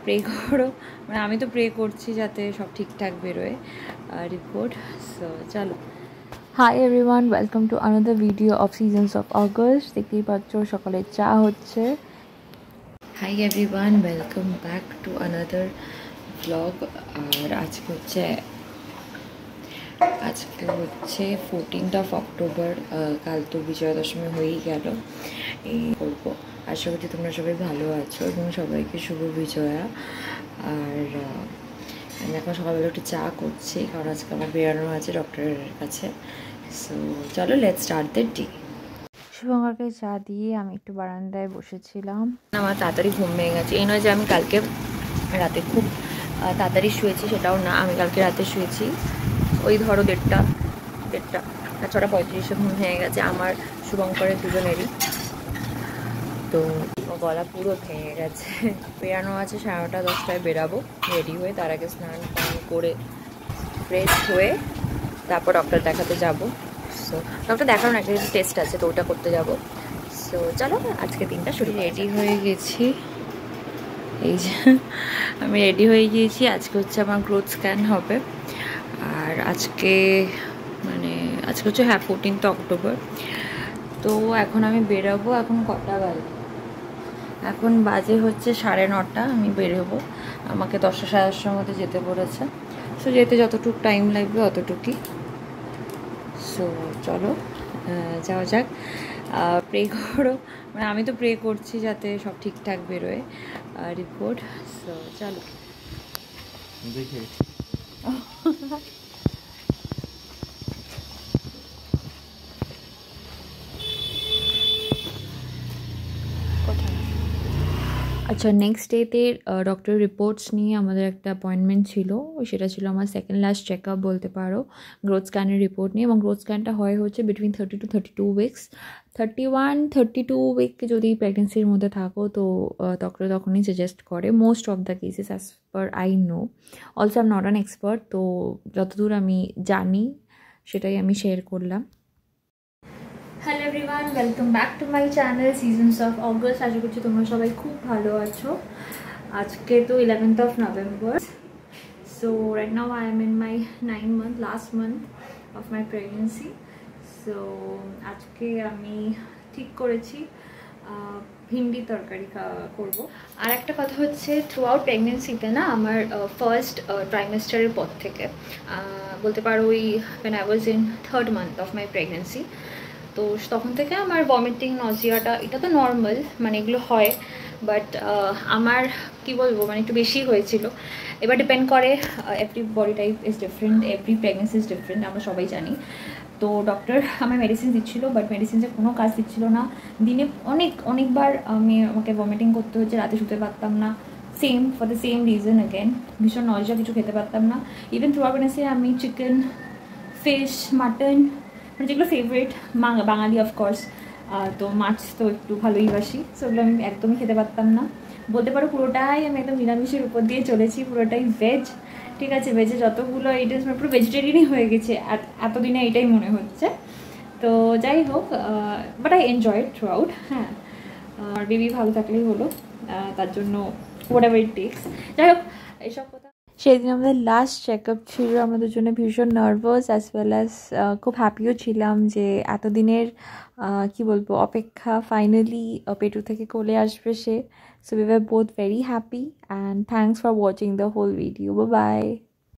Pray করো, মানে আমি তো প্রে করছি যাতে সব ঠিকঠাক বেরোয় রিপোর্ট। সো চলো। Hi everyone, welcome to another video of seasons of August. দেখতেই পাচ্ছ সকালে চা হচ্ছে। Hi everyone, welcome back to another blog. আর আজকে হচ্ছে 14th অফ অক্টোবর। কাল তো বিজয়া দশমী হয়েই গেল। এই করবো, আশা করছি তোমরা সবাই ভালো আছো এবং সবাইকে শুভ বিজয়া। আর আমি এখন সকালবেলা একটু চা করছি, কারণ আজকে আমার বেরানো আছে ডক্টরের কাছে। সো চলো, লেটস স্টার্ট দ্য ডে। শুভঙ্করকে চা দিয়ে আমি একটু বারান্দায় বসেছিলাম। আমার তাড়াতাড়ি ঘুম ভেঙে গেছে। এই নয় যে আমি কালকে রাতে খুব তাড়াতাড়ি শুয়েছি, সেটাও না। আমি কালকে রাতে শুয়েছি ওই ধরো 6:35 ঘুম ভেঙে গেছে আমার, শুভঙ্করের দুজনেরই। তো গলা পুরো ভেঙে গেছে। বেরানো আছে 9:30-10টায় বেরাবো রেডি হয়ে। তার আগে স্নান টান করে ফ্রেশ হয়ে তারপর ডক্টর দেখাতে যাব। সো ডক্টর দেখানোর একটা টেস্ট আছে, তো ওটা করতে যাব। সো চলো আজকে দিনটা শুরু। রেডি হয়ে গেছি, এই যে আমি রেডি হয়ে গিয়েছি। আজকে হচ্ছে আমার গ্রোথ স্ক্যান হবে। আর আজকে হচ্ছে 14th অক্টোবর। তো এখন আমি বেরোবো। এখন কটা বাজে? এখন বাজে হচ্ছে 9:30। আমি বেরোবো, আমাকে 10টা 10:30টার মধ্যে যেতে বলেছে। সো যেতে যতটুকু টাইম লাগবে অতটুকুই। সো চলো যাওয়া যাক। প্রে করো, মানে আমি তো প্রে করছি যাতে সব ঠিকঠাক বেরোয় রিপোর্ট। সো চলো দেখে। আচ্ছা, নেক্সট ডেতে ডক্টর রিপোর্টস নিয়ে আমাদের একটা অ্যাপয়েন্টমেন্ট ছিল। সেটা ছিল আমার সেকেন্ড লাস্ট চেক আপ বলতে পারো, গ্রোথ স্ক্যানের রিপোর্ট নিয়ে। এবং গ্রোথ স্ক্যানটা হচ্ছে বিটুইন 30 to 32 উইকস। 31-32 উইক যদি প্রেগনেন্সির মধ্যে থাকো তো ডক্টর তখনই সাজেস্ট করে most of the cases, as per I know. Also I am not an expert, তো যতদূর আমি জানি সেটাই আমি শেয়ার করলাম। Hello everyone, welcome back to my channel seasons of August. আশা করছি তোমরা সবাই খুব ভালো আছো। আজকে তো 11th of November। So right now I am in my 9 month, last month of my pregnancy. So আজকে আমি ঠিক করেছি ভিন্ডি তরকারি করবো। আর একটা কথা হচ্ছে, থ্রু আউট প্রেগনেন্সিতে না, আমার ফার্স্ট ট্রাইমেস্টারের পর থেকে বলতে পারো ওই when I was in 3rd month of my pregnancy, তো তখন থেকে আমার ভমিটিং, নজিয়াটা এটা তো নর্মাল, মানে এগুলো হয়। বাট আমার কি বলবো, মানে একটু বেশি হয়েছিল। এবার ডিপেন্ড করে, every body type is different, every pregnancy is different, আমরা সবাই জানি। তো ডক্টর আমার মেডিসিন দিচ্ছিলো, বাট মেডিসিনের কোনো কাজ দিচ্ছিলো না। দিনে অনেকবার আমাকে ভমিটিং করতে হচ্ছে, রাতে শুতে পারতাম না। Same for the same reason again, ভীষণ নজা, কিছু খেতে পারতাম না। ইভেন থ্রু আউট প্রেগনেন্সি আমি চিকেন, ফিশ, মাটন, মানে যেগুলো ফেভারিট বাঙালি অফকোর্স, তো মাছ তো একটু ভালোই বাসি, সেগুলো আমি একদমই খেতে পারতাম না। বলতে পারো পুরোটাই আমি একদম নিরামিষের উপর দিয়ে চলেছি, পুরোটাই ভেজ। ঠিক আছে, ভেজে যতগুলো আইটেমস, পুরো ভেজিটেরিয়ানই হয়ে গেছে এতদিনে, এটাই মনে হচ্ছে। তো যাই হোক, but I enjoy through out. হ্যাঁ, আর বেবি ভালো থাকলেই হলো, তার জন্য হোয়াট এভার ইট টেকস। যাই হোক, এইসব কথা। সেদিন আমাদের লাস্ট চেক আপ ছিল, আমাদের জন্য ভীষণ নার্ভাস অ্যাজ ওয়েল অ্যাজ খুব হ্যাপিও ছিলাম যে এতদিনের কি বলবো অপেক্ষা ফাইনালি পেটু থেকে কোলে আসবে সে। So we were both very happy, and thanks for watching the whole video. Bye by.